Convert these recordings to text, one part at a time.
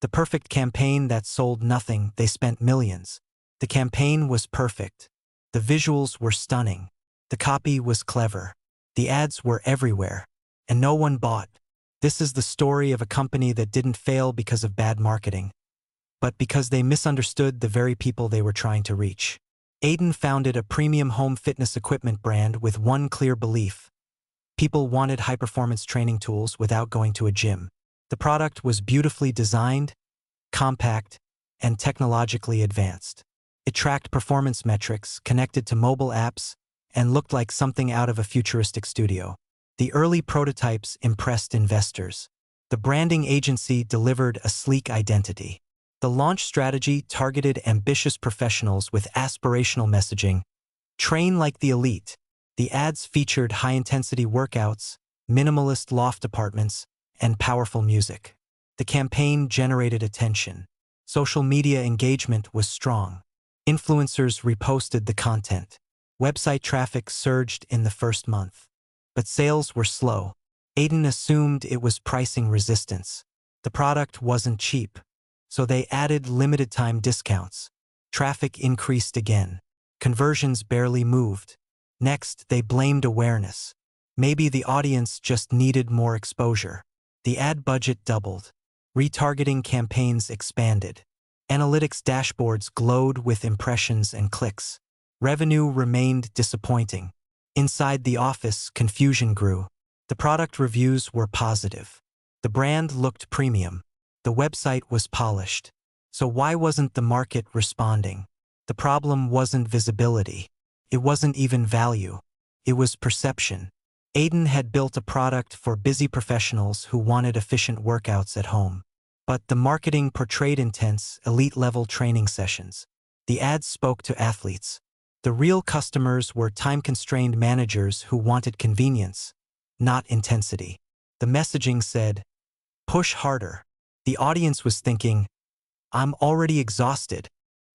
The perfect campaign that sold nothing, they spent millions. The campaign was perfect. The visuals were stunning. The copy was clever. The ads were everywhere. And no one bought. This is the story of a company that didn't fail because of bad marketing, but because they misunderstood the very people they were trying to reach. Aiden founded a premium home fitness equipment brand with one clear belief. People wanted high-performance training tools without going to a gym. The product was beautifully designed, compact, and technologically advanced. It tracked performance metrics, connected to mobile apps, and looked like something out of a futuristic studio. The early prototypes impressed investors. The branding agency delivered a sleek identity. The launch strategy targeted ambitious professionals with aspirational messaging. Train like the elite. The ads featured high-intensity workouts, minimalist loft apartments, and powerful music. The campaign generated attention. Social media engagement was strong. Influencers reposted the content. Website traffic surged in the first month. But sales were slow. Aiden assumed it was pricing resistance. The product wasn't cheap, so they added limited-time discounts. Traffic increased again. Conversions barely moved. Next, they blamed awareness. Maybe the audience just needed more exposure. The ad budget doubled. Retargeting campaigns expanded. Analytics dashboards glowed with impressions and clicks. Revenue remained disappointing. Inside the office, confusion grew. The product reviews were positive. The brand looked premium. The website was polished. So why wasn't the market responding? The problem wasn't visibility. It wasn't even value. It was perception. Aiden had built a product for busy professionals who wanted efficient workouts at home. But the marketing portrayed intense, elite-level training sessions. The ads spoke to athletes. The real customers were time-constrained managers who wanted convenience, not intensity. The messaging said, "Push harder." The audience was thinking, "I'm already exhausted."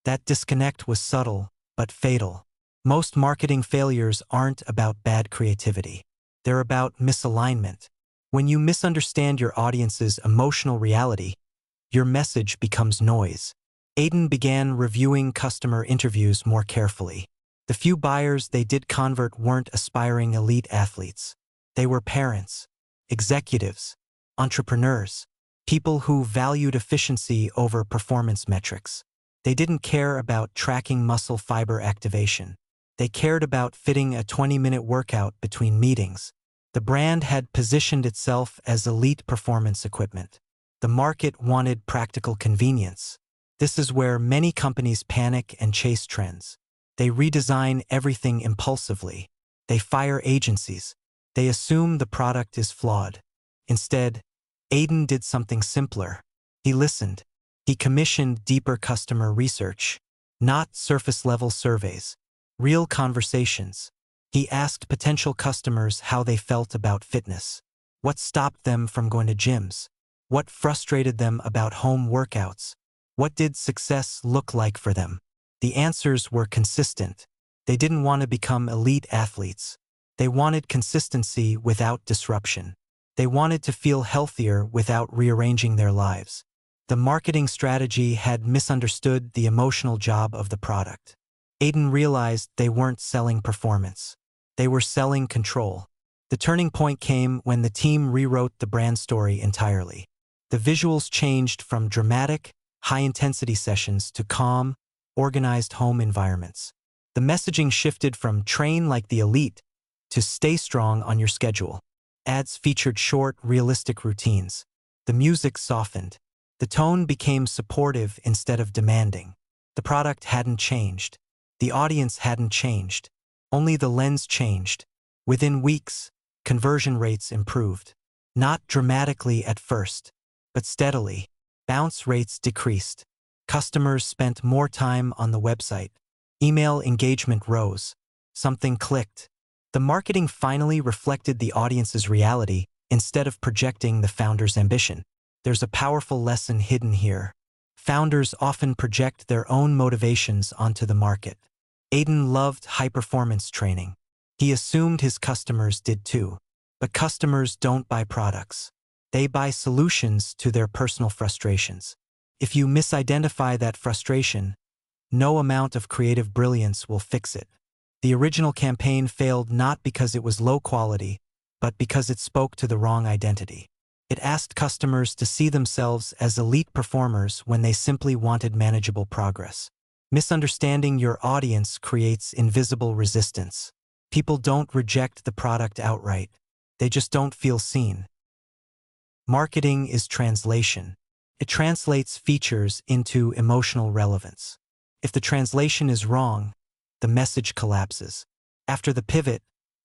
That disconnect was subtle, but fatal. Most marketing failures aren't about bad creativity. They're about misalignment. When you misunderstand your audience's emotional reality, your message becomes noise. Aiden began reviewing customer interviews more carefully. The few buyers they did convert weren't aspiring elite athletes. They were parents, executives, entrepreneurs, people who valued efficiency over performance metrics. They didn't care about tracking muscle fiber activation. They cared about fitting a 20-minute workout between meetings. The brand had positioned itself as elite performance equipment. The market wanted practical convenience. This is where many companies panic and chase trends. They redesign everything impulsively. They fire agencies. They assume the product is flawed. Instead, Aiden did something simpler. He listened. He commissioned deeper customer research, not surface-level surveys, real conversations. He asked potential customers how they felt about fitness. What stopped them from going to gyms? What frustrated them about home workouts? What did success look like for them? The answers were consistent. They didn't want to become elite athletes. They wanted consistency without disruption. They wanted to feel healthier without rearranging their lives. The marketing strategy had misunderstood the emotional job of the product. Aiden realized they weren't selling performance. They were selling control. The turning point came when the team rewrote the brand story entirely. The visuals changed from dramatic, high-intensity sessions to calm, organized home environments. The messaging shifted from "train like the elite" to "stay strong on your schedule." Ads featured short, realistic routines. The music softened. The tone became supportive instead of demanding. The product hadn't changed. The audience hadn't changed. Only the lens changed. Within weeks, conversion rates improved. Not dramatically at first, but steadily. Bounce rates decreased. Customers spent more time on the website. Email engagement rose. Something clicked. The marketing finally reflected the audience's reality instead of projecting the founder's ambition. There's a powerful lesson hidden here. Founders often project their own motivations onto the market. Aiden loved high-performance training. He assumed his customers did too. But customers don't buy products. They buy solutions to their personal frustrations. If you misidentify that frustration, no amount of creative brilliance will fix it. The original campaign failed not because it was low quality, but because it spoke to the wrong identity. It asked customers to see themselves as elite performers when they simply wanted manageable progress. Misunderstanding your audience creates invisible resistance. People don't reject the product outright. They just don't feel seen. Marketing is translation. It translates features into emotional relevance. If the translation is wrong, the message collapses. After the pivot,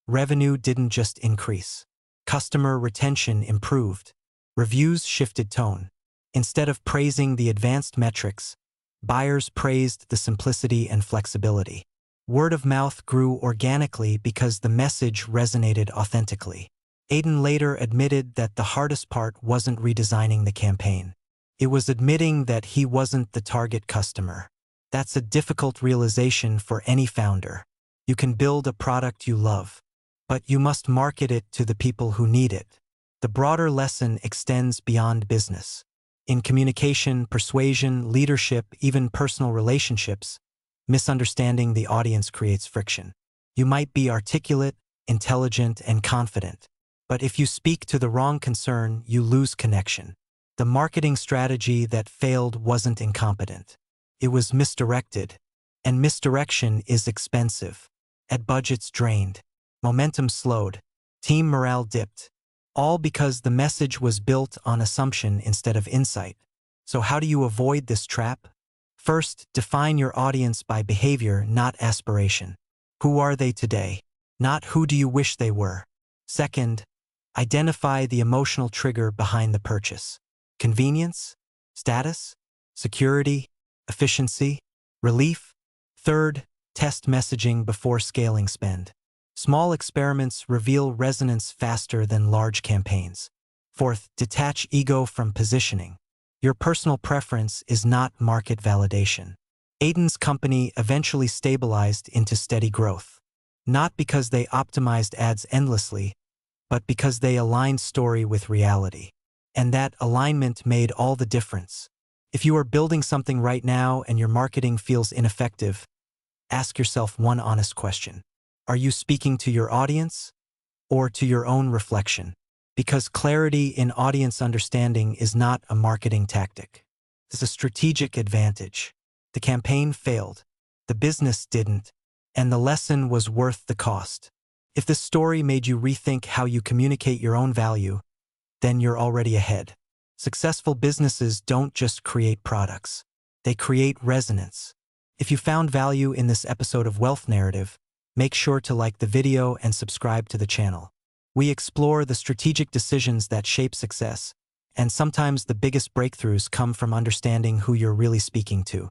revenue didn't just increase. Customer retention improved. Reviews shifted tone. Instead of praising the advanced metrics, buyers praised the simplicity and flexibility. Word of mouth grew organically because the message resonated authentically. Aiden later admitted that the hardest part wasn't redesigning the campaign. It was admitting that he wasn't the target customer. That's a difficult realization for any founder. You can build a product you love, but you must market it to the people who need it. The broader lesson extends beyond business. In communication, persuasion, leadership, even personal relationships, misunderstanding the audience creates friction. You might be articulate, intelligent, and confident, but if you speak to the wrong concern, you lose connection. The marketing strategy that failed wasn't incompetent. It was misdirected, and misdirection is expensive. Ad budgets drained, momentum slowed, team morale dipped, all because the message was built on assumption instead of insight. So how do you avoid this trap? First, define your audience by behavior, not aspiration. Who are they today? Not who do you wish they were. Second, identify the emotional trigger behind the purchase. Convenience? Status? Security? Efficiency? Relief? Third, test messaging before scaling spend. Small experiments reveal resonance faster than large campaigns. Fourth, detach ego from positioning. Your personal preference is not market validation. Aiden's company eventually stabilized into steady growth. Not because they optimized ads endlessly, but because they aligned story with reality. And that alignment made all the difference. If you are building something right now and your marketing feels ineffective, ask yourself one honest question. Are you speaking to your audience or to your own reflection? Because clarity in audience understanding is not a marketing tactic. It's a strategic advantage. The campaign failed, the business didn't, and the lesson was worth the cost. If this story made you rethink how you communicate your own value, then you're already ahead. Successful businesses don't just create products. They create resonance. If you found value in this episode of Wealth Narrative, make sure to like the video and subscribe to the channel. We explore the strategic decisions that shape success, and sometimes the biggest breakthroughs come from understanding who you're really speaking to.